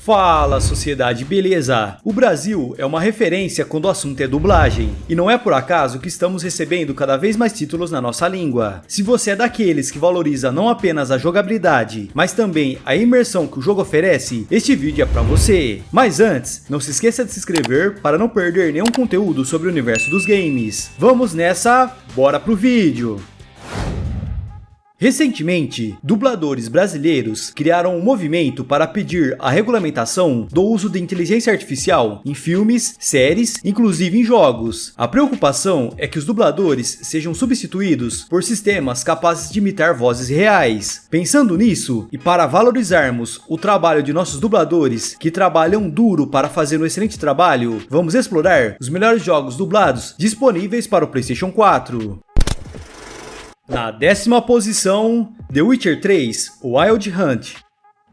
Fala, sociedade, beleza? O Brasil é uma referência quando o assunto é dublagem, e não é por acaso que estamos recebendo cada vez mais títulos na nossa língua. Se você é daqueles que valoriza não apenas a jogabilidade, mas também a imersão que o jogo oferece, este vídeo é pra você. Mas antes, não se esqueça de se inscrever para não perder nenhum conteúdo sobre o universo dos games. Vamos nessa, bora pro vídeo! Recentemente, dubladores brasileiros criaram um movimento para pedir a regulamentação do uso de inteligência artificial em filmes, séries, inclusive em jogos. A preocupação é que os dubladores sejam substituídos por sistemas capazes de imitar vozes reais. Pensando nisso, e para valorizarmos o trabalho de nossos dubladores que trabalham duro para fazer um excelente trabalho, vamos explorar os melhores jogos dublados disponíveis para o PlayStation 4. Na 10ª posição, The Witcher 3 Wild Hunt.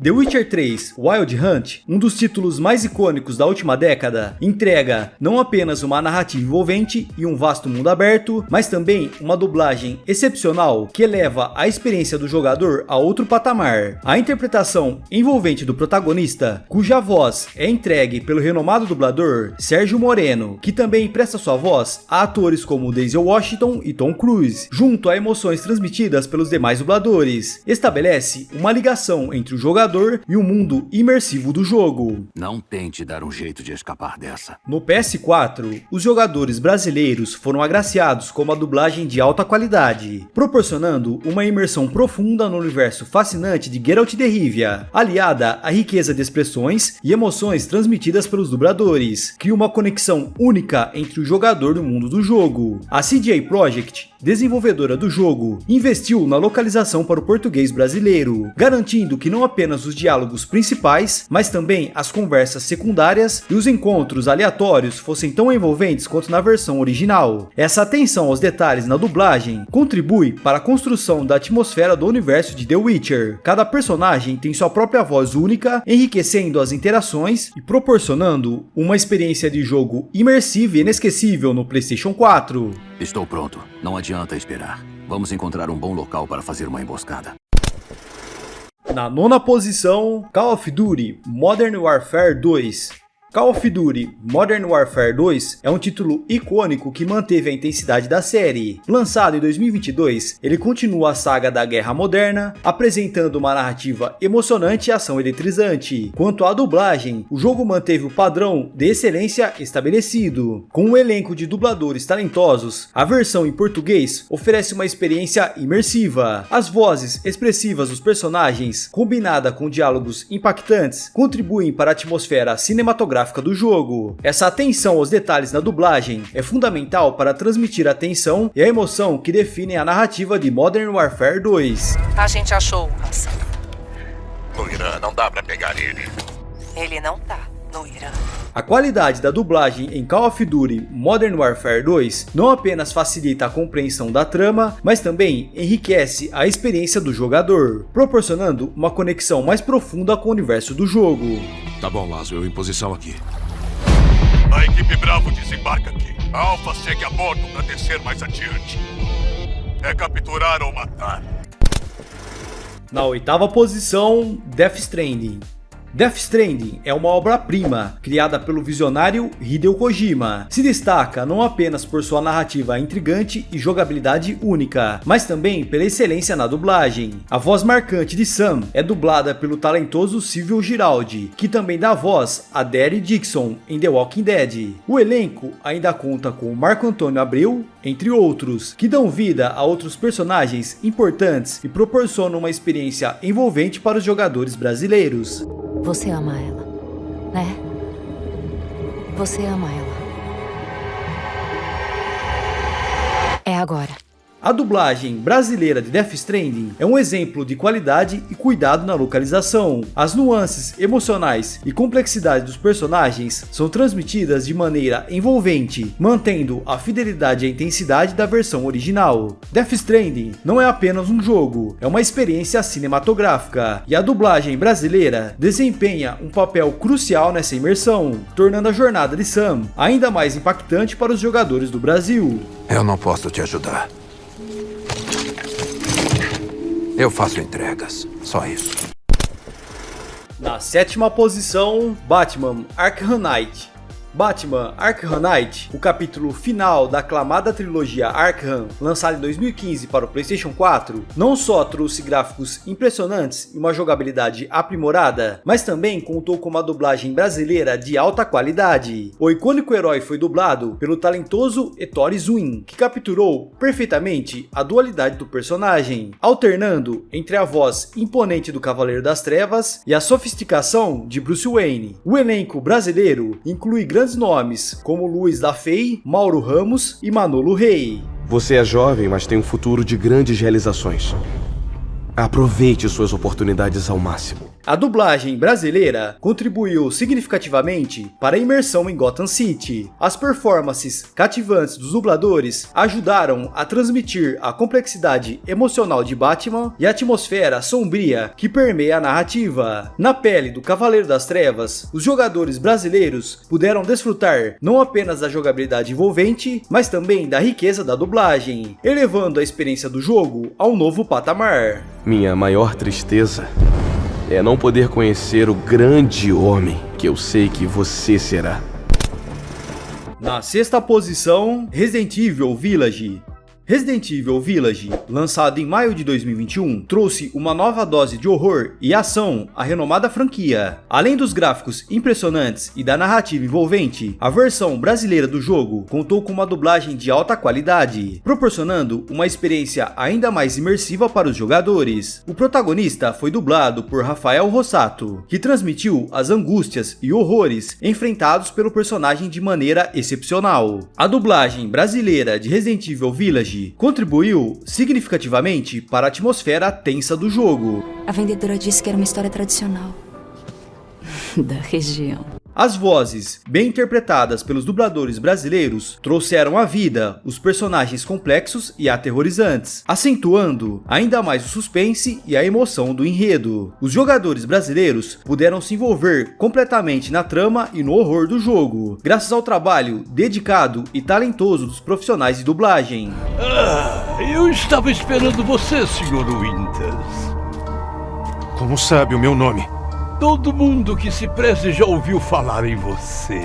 The Witcher 3 Wild Hunt, um dos títulos mais icônicos da última década, entrega não apenas uma narrativa envolvente e um vasto mundo aberto, mas também uma dublagem excepcional que eleva a experiência do jogador a outro patamar. A interpretação envolvente do protagonista, cuja voz é entregue pelo renomado dublador Sérgio Moreno, que também presta sua voz a atores como Denzel Washington e Tom Cruise, junto a emoções transmitidas pelos demais dubladores, estabelece uma ligação entre o jogador e o mundo imersivo do jogo. Não tente dar um jeito de escapar dessa. No PS4, os jogadores brasileiros foram agraciados com uma dublagem de alta qualidade, proporcionando uma imersão profunda no universo fascinante de Geralt de Rivia, aliada à riqueza de expressões e emoções transmitidas pelos dubladores, cria uma conexão única entre o jogador e o mundo do jogo. A CDA Projekt, desenvolvedora do jogo, investiu na localização para o português brasileiro, garantindo que não apenas os diálogos principais, mas também as conversas secundárias e os encontros aleatórios fossem tão envolventes quanto na versão original. Essa atenção aos detalhes na dublagem contribui para a construção da atmosfera do universo de The Witcher. Cada personagem tem sua própria voz única, enriquecendo as interações e proporcionando uma experiência de jogo imersiva e inesquecível no PlayStation 4. Estou pronto. Não adianta esperar. Vamos encontrar um bom local para fazer uma emboscada. Na 9ª posição, Call of Duty Modern Warfare 2. Call of Duty Modern Warfare 2 é um título icônico que manteve a intensidade da série. Lançado em 2022, ele continua a saga da guerra moderna, apresentando uma narrativa emocionante e ação eletrizante. Quanto à dublagem, o jogo manteve o padrão de excelência estabelecido. Com um elenco de dubladores talentosos, a versão em português oferece uma experiência imersiva. As vozes expressivas dos personagens, combinada com diálogos impactantes, contribuem para a atmosfera cinematográfica do jogo. Essa atenção aos detalhes na dublagem é fundamental para transmitir a tensão e a emoção que definem a narrativa de Modern Warfare 2. A gente achou o Hassan. No Irã não dá pra pegar ele. Ele não tá no Irã. A qualidade da dublagem em Call of Duty Modern Warfare 2 não apenas facilita a compreensão da trama, mas também enriquece a experiência do jogador, proporcionando uma conexão mais profunda com o universo do jogo. Tá bom, Lazo, eu em posição aqui. A equipe Bravo desembarca aqui. A Alpha segue a bordo para descer mais adiante. É capturar ou matar. Na 8ª posição, Death Stranding. Death Stranding é uma obra-prima criada pelo visionário Hideo Kojima. Se destaca não apenas por sua narrativa intrigante e jogabilidade única, mas também pela excelência na dublagem. A voz marcante de Sam é dublada pelo talentoso Silvio Giraldi, que também dá voz a Daryl Dixon em The Walking Dead. O elenco ainda conta com Marco Antônio Abreu, entre outros, que dão vida a outros personagens importantes e proporcionam uma experiência envolvente para os jogadores brasileiros. Você ama ela, né? Você ama ela. É agora. A dublagem brasileira de Death Stranding é um exemplo de qualidade e cuidado na localização. As nuances emocionais e complexidade dos personagens são transmitidas de maneira envolvente, mantendo a fidelidade e a intensidade da versão original. Death Stranding não é apenas um jogo, é uma experiência cinematográfica, e a dublagem brasileira desempenha um papel crucial nessa imersão, tornando a jornada de Sam ainda mais impactante para os jogadores do Brasil. Eu não posso te ajudar. Eu faço entregas, só isso. Na 7ª posição, Batman Arkham Knight. Batman Arkham Knight, o capítulo final da aclamada trilogia Arkham, lançada em 2015 para o PlayStation 4, não só trouxe gráficos impressionantes e uma jogabilidade aprimorada, mas também contou com uma dublagem brasileira de alta qualidade. O icônico herói foi dublado pelo talentoso Ettore Zwin, que capturou perfeitamente a dualidade do personagem, alternando entre a voz imponente do Cavaleiro das Trevas e a sofisticação de Bruce Wayne. O elenco brasileiro inclui grandes nomes como Luiz da Fei, Mauro Ramos e Manolo Rey. Você é jovem, mas tem um futuro de grandes realizações. Aproveite suas oportunidades ao máximo. A dublagem brasileira contribuiu significativamente para a imersão em Gotham City. As performances cativantes dos dubladores ajudaram a transmitir a complexidade emocional de Batman e a atmosfera sombria que permeia a narrativa. Na pele do Cavaleiro das Trevas, os jogadores brasileiros puderam desfrutar não apenas da jogabilidade envolvente, mas também da riqueza da dublagem, elevando a experiência do jogo a um novo patamar. Minha maior tristeza é não poder conhecer o grande homem que eu sei que você será. Na 6ª posição, Resident Evil Village. Resident Evil Village, lançado em maio de 2021, trouxe uma nova dose de horror e ação à renomada franquia. Além dos gráficos impressionantes e da narrativa envolvente, a versão brasileira do jogo contou com uma dublagem de alta qualidade, proporcionando uma experiência ainda mais imersiva para os jogadores. O protagonista foi dublado por Rafael Rossato, que transmitiu as angústias e horrores enfrentados pelo personagem de maneira excepcional. A dublagem brasileira de Resident Evil Village contribuiu significativamente para a atmosfera tensa do jogo. A vendedora disse que era uma história tradicional da região. As vozes, bem interpretadas pelos dubladores brasileiros, trouxeram à vida os personagens complexos e aterrorizantes, acentuando ainda mais o suspense e a emoção do enredo. Os jogadores brasileiros puderam se envolver completamente na trama e no horror do jogo, graças ao trabalho dedicado e talentoso dos profissionais de dublagem. Eu estava esperando você, Sr. Winters. Como sabe o meu nome? Todo mundo que se preze já ouviu falar em você.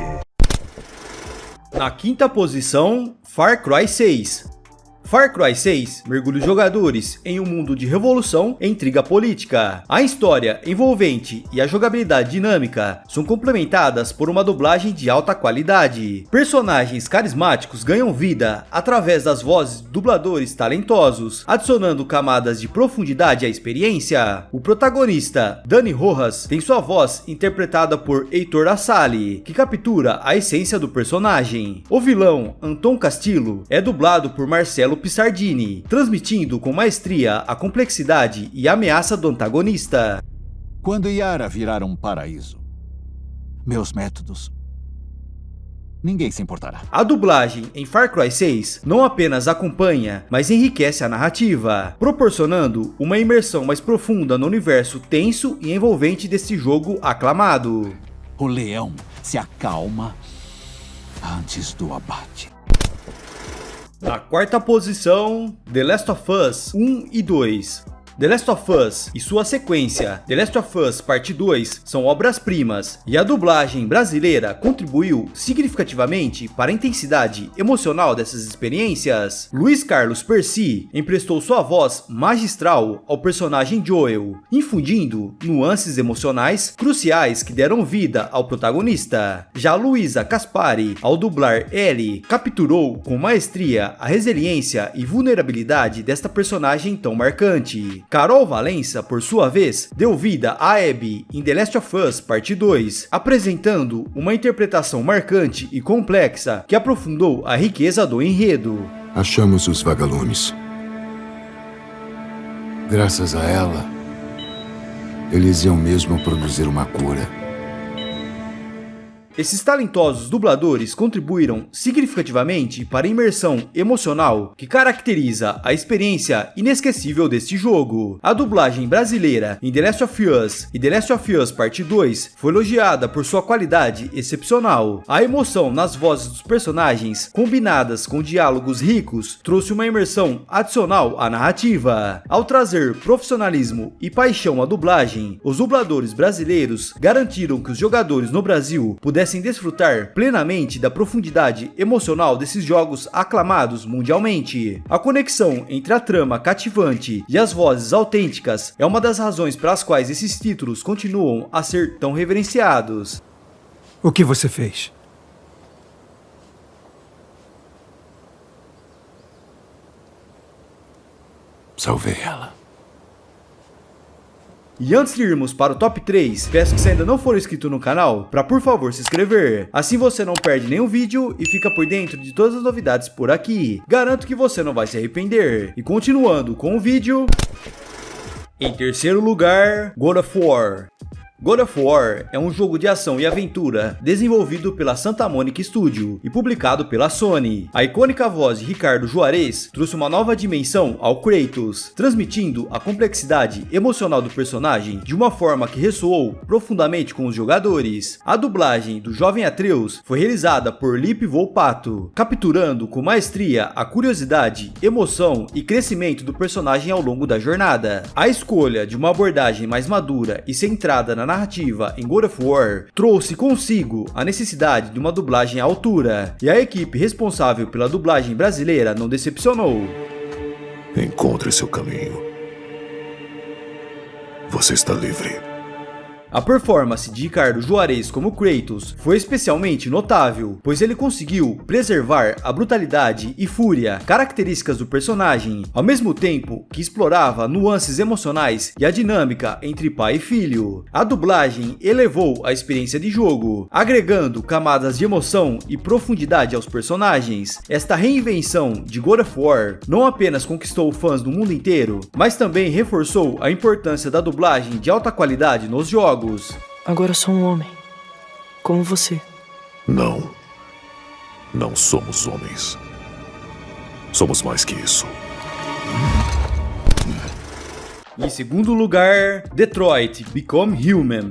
Na 5ª posição, Far Cry 6. Far Cry 6 mergulha os jogadores em um mundo de revolução e intriga política. A história envolvente e a jogabilidade dinâmica são complementadas por uma dublagem de alta qualidade. Personagens carismáticos ganham vida através das vozes de dubladores talentosos, adicionando camadas de profundidade à experiência. O protagonista, Dani Rojas, tem sua voz interpretada por Heitor Assali, que captura a essência do personagem. O vilão, Anton Castillo, é dublado por Marcelo Pissardini, transmitindo com maestria a complexidade e ameaça do antagonista. Quando Yara virar um paraíso, meus métodos, ninguém se importará. A dublagem em Far Cry 6 não apenas acompanha, mas enriquece a narrativa, proporcionando uma imersão mais profunda no universo tenso e envolvente desse jogo aclamado. O leão se acalma antes do abate. Na 4ª posição, The Last of Us 1 e 2. The Last of Us e sua sequência, The Last of Us Parte 2, são obras-primas, e a dublagem brasileira contribuiu significativamente para a intensidade emocional dessas experiências. Luiz Carlos Percy emprestou sua voz magistral ao personagem Joel, infundindo nuances emocionais cruciais que deram vida ao protagonista. Já Luísa Caspari, ao dublar Ellie, capturou com maestria a resiliência e vulnerabilidade desta personagem tão marcante. Carol Valença, por sua vez, deu vida a Abby em The Last of Us Parte 2, apresentando uma interpretação marcante e complexa que aprofundou a riqueza do enredo. Achamos os vagalumes. Graças a ela, eles iam mesmo produzir uma cura. Esses talentosos dubladores contribuíram significativamente para a imersão emocional que caracteriza a experiência inesquecível deste jogo. A dublagem brasileira em The Last of Us e The Last of Us Parte 2 foi elogiada por sua qualidade excepcional. A emoção nas vozes dos personagens, combinadas com diálogos ricos, trouxe uma imersão adicional à narrativa. Ao trazer profissionalismo e paixão à dublagem, os dubladores brasileiros garantiram que os jogadores no Brasil pudessem desfrutar plenamente da profundidade emocional desses jogos aclamados mundialmente. A conexão entre a trama cativante e as vozes autênticas é uma das razões pelas quais esses títulos continuam a ser tão reverenciados. O que você fez? Salvei ela. E antes de irmos para o top 3, peço que se ainda não for inscrito no canal, para por favor se inscrever. Assim você não perde nenhum vídeo e fica por dentro de todas as novidades por aqui. Garanto que você não vai se arrepender. E continuando com o vídeo... Em terceiro lugar, God of War. God of War é um jogo de ação e aventura desenvolvido pela Santa Mônica Studio e publicado pela Sony. A icônica voz de Ricardo Juarez trouxe uma nova dimensão ao Kratos, transmitindo a complexidade emocional do personagem de uma forma que ressoou profundamente com os jogadores. A dublagem do jovem Atreus foi realizada por Lip Volpato, capturando com maestria a curiosidade, emoção e crescimento do personagem ao longo da jornada. A escolha de uma abordagem mais madura e centrada na narrativa em God of War trouxe consigo a necessidade de uma dublagem à altura, e a equipe responsável pela dublagem brasileira não decepcionou. Encontre seu caminho. Você está livre. A performance de Ricardo Juarez como Kratos foi especialmente notável, pois ele conseguiu preservar a brutalidade e fúria características do personagem, ao mesmo tempo que explorava nuances emocionais e a dinâmica entre pai e filho. A dublagem elevou a experiência de jogo, agregando camadas de emoção e profundidade aos personagens. Esta reinvenção de God of War não apenas conquistou fãs do mundo inteiro, mas também reforçou a importância da dublagem de alta qualidade nos jogos. Agora sou um homem, como você. Não. Não somos homens. Somos mais que isso. Em segundo lugar, Detroit Become Human.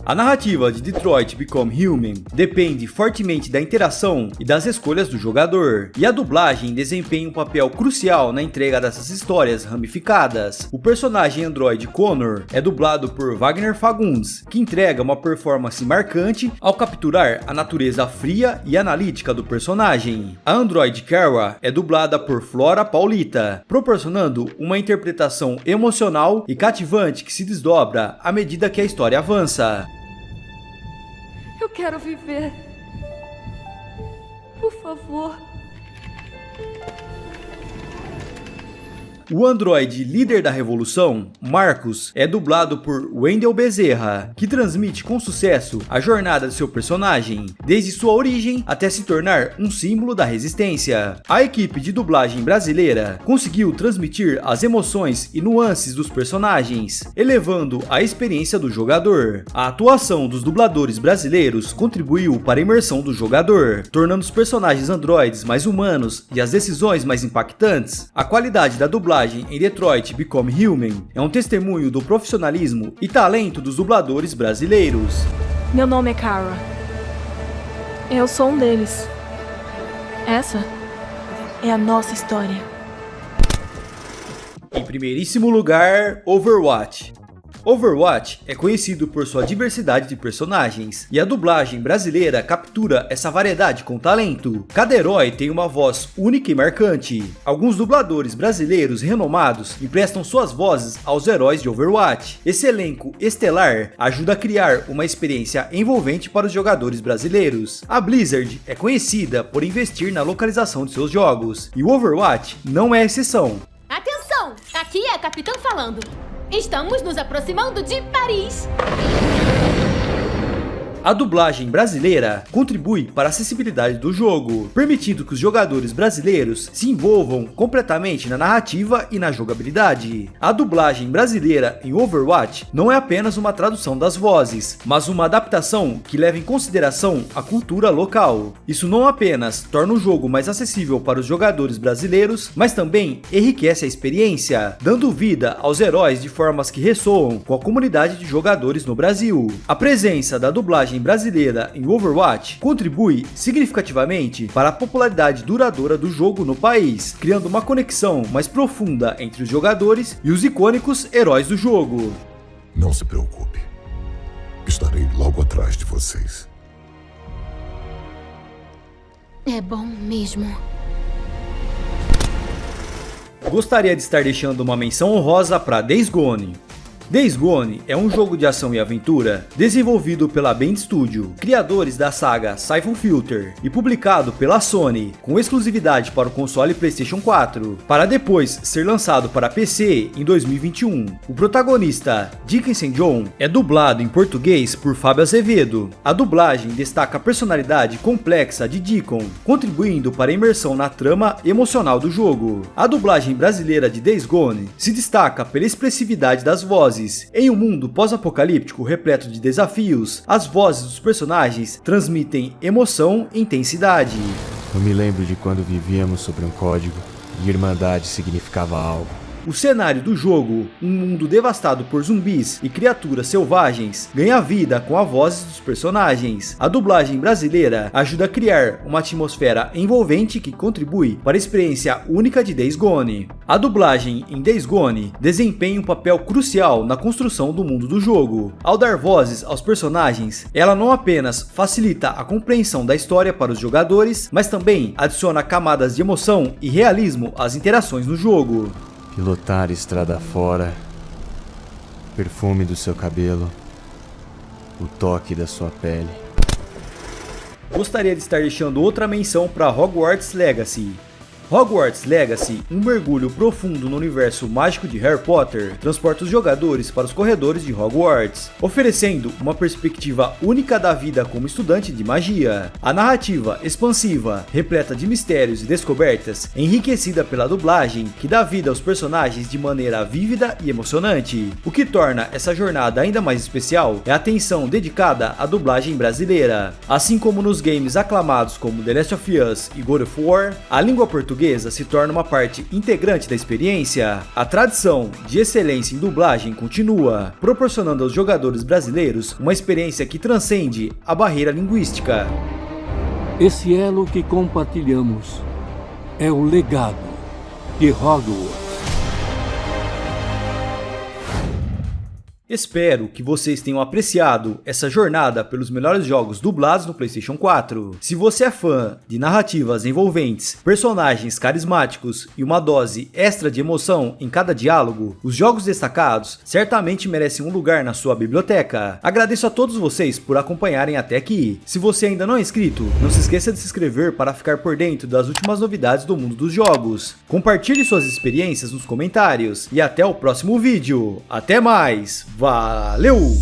A narrativa de Detroit Become Human depende fortemente da interação e das escolhas do jogador, e a dublagem desempenha um papel crucial na entrega dessas histórias ramificadas. O personagem androide Connor é dublado por Wagner Fagundes, que entrega uma performance marcante ao capturar a natureza fria e analítica do personagem. A androide Kara é dublada por Flora Paulita, proporcionando uma interpretação emocional e cativante que se desdobra à medida que a história avança. Eu quero viver. Por favor. O androide líder da revolução, Marcus, é dublado por Wendell Bezerra, que transmite com sucesso a jornada de seu personagem, desde sua origem até se tornar um símbolo da resistência. A equipe de dublagem brasileira conseguiu transmitir as emoções e nuances dos personagens, elevando a experiência do jogador. A atuação dos dubladores brasileiros contribuiu para a imersão do jogador, tornando os personagens androides mais humanos e as decisões mais impactantes. A qualidade da dublagem em Detroit Become Human é um testemunho do profissionalismo e talento dos dubladores brasileiros. Meu nome é Kara. Eu sou um deles. Essa é a nossa história. Em primeiríssimo lugar, Overwatch. Overwatch é conhecido por sua diversidade de personagens, e a dublagem brasileira captura essa variedade com talento. Cada herói tem uma voz única e marcante. Alguns dubladores brasileiros renomados emprestam suas vozes aos heróis de Overwatch. Esse elenco estelar ajuda a criar uma experiência envolvente para os jogadores brasileiros. A Blizzard é conhecida por investir na localização de seus jogos, e o Overwatch não é exceção. Atenção! Aqui é a Capitã falando. Estamos nos aproximando de Paris. A dublagem brasileira contribui para a acessibilidade do jogo, permitindo que os jogadores brasileiros se envolvam completamente na narrativa e na jogabilidade. A dublagem brasileira em Overwatch não é apenas uma tradução das vozes, mas uma adaptação que leva em consideração a cultura local. Isso não apenas torna o jogo mais acessível para os jogadores brasileiros, mas também enriquece a experiência, dando vida aos heróis de formas que ressoam com a comunidade de jogadores no Brasil. A presença da dublagem brasileira em Overwatch contribui significativamente para a popularidade duradoura do jogo no país, criando uma conexão mais profunda entre os jogadores e os icônicos heróis do jogo. Não se preocupe. Estarei logo atrás de vocês. É bom mesmo. Gostaria de estar deixando uma menção honrosa para Days Gone. Days Gone é um jogo de ação e aventura desenvolvido pela Bend Studio, criadores da saga Siphon Filter, e publicado pela Sony, com exclusividade para o console PlayStation 4, para depois ser lançado para PC em 2021. O protagonista, Dickinson John, é dublado em português por Fábio Azevedo. A dublagem destaca a personalidade complexa de Deacon, contribuindo para a imersão na trama emocional do jogo. A dublagem brasileira de Days Gone se destaca pela expressividade das vozes. Em um mundo pós-apocalíptico repleto de desafios, as vozes dos personagens transmitem emoção e intensidade. Eu me lembro de quando vivíamos sobre um código e irmandade significava algo. O cenário do jogo, um mundo devastado por zumbis e criaturas selvagens, ganha vida com a voz dos personagens. A dublagem brasileira ajuda a criar uma atmosfera envolvente que contribui para a experiência única de Days Gone. A dublagem em Days Gone desempenha um papel crucial na construção do mundo do jogo. Ao dar vozes aos personagens, ela não apenas facilita a compreensão da história para os jogadores, mas também adiciona camadas de emoção e realismo às interações no jogo. Pilotar estrada fora, perfume do seu cabelo, o toque da sua pele. Gostaria de estar deixando outra menção para Hogwarts Legacy. Hogwarts Legacy, um mergulho profundo no universo mágico de Harry Potter, transporta os jogadores para os corredores de Hogwarts, oferecendo uma perspectiva única da vida como estudante de magia. A narrativa expansiva, repleta de mistérios e descobertas, é enriquecida pela dublagem, que dá vida aos personagens de maneira vívida e emocionante. O que torna essa jornada ainda mais especial é a atenção dedicada à dublagem brasileira. Assim como nos games aclamados como The Last of Us e God of War, a língua portuguesa se torna uma parte integrante da experiência. A tradição de excelência em dublagem continua, proporcionando aos jogadores brasileiros uma experiência que transcende a barreira linguística. Esse elo que compartilhamos é o legado de Hogwarts. Espero que vocês tenham apreciado essa jornada pelos melhores jogos dublados no PlayStation 4. Se você é fã de narrativas envolventes, personagens carismáticos e uma dose extra de emoção em cada diálogo, os jogos destacados certamente merecem um lugar na sua biblioteca. Agradeço a todos vocês por acompanharem até aqui. Se você ainda não é inscrito, não se esqueça de se inscrever para ficar por dentro das últimas novidades do mundo dos jogos. Compartilhe suas experiências nos comentários e até o próximo vídeo. Até mais! Valeu!